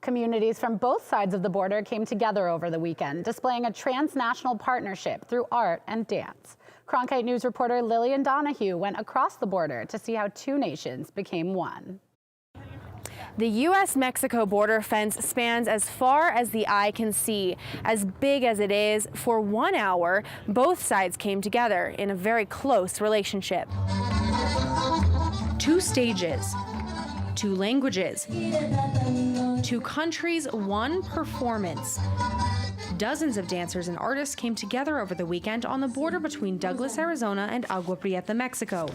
Communities from both sides of the border came together over the weekend, displaying a transnational partnership through art and dance. Cronkite News reporter Lillian Donahue went across the border to see how two nations became one. The U.S. Mexico border fence spans as far as the eye can see. As big as it is, for 1 hour, both sides came together in a very close relationship. Two stages, two languages, two countries, one performance. Dozens of dancers and artists came together over the weekend on the border between Douglas, Arizona and Agua Prieta, Mexico,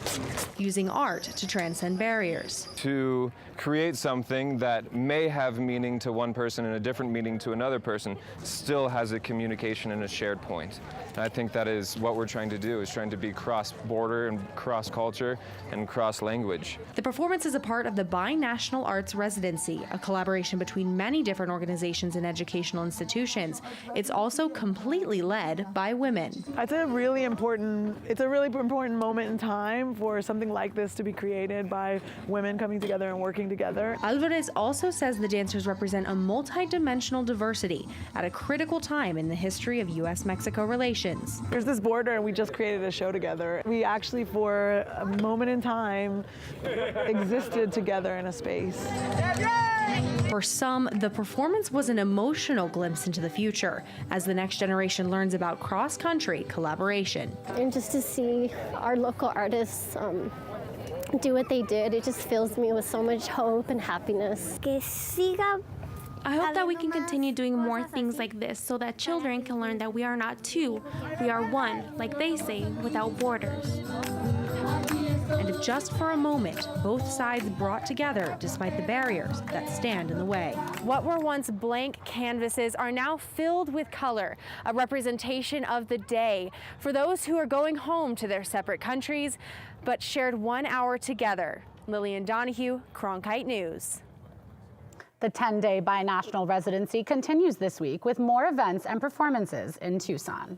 using art to transcend barriers. To create something that may have meaning to one person and a different meaning to another person still has a communication and a shared point. And I think that is what we're trying to do, is trying to be cross-border and cross-culture and cross-language. The performance is a part of the Binational Arts Residency, a collaboration between many different organizations and educational institutions. It's also completely led by women. It's a really important moment in time for something like this to be created by women coming together and working together. Alvarez also says the dancers represent a multi-dimensional diversity at a critical time in the history of U.S. Mexico relations. There's this border and we just created a show together. We actually, for a moment in time, existed together in a space. For some, the performance was an emotional glimpse into the future as the next generation learns about cross-country collaboration. And just to see our local artists do what they did, it just fills me with so much hope and happiness. I hope that we can continue doing more things like this so that children can learn that we are not two, we are one, like they say, without borders. And if just for a moment, both sides brought together despite the barriers that stand in the way. What were once blank canvases are now filled with color, a representation of the day for those who are going home to their separate countries, but shared 1 hour together. Lillian Donahue, Cronkite News. The 10-day binational residency continues this week with more events and performances in Tucson.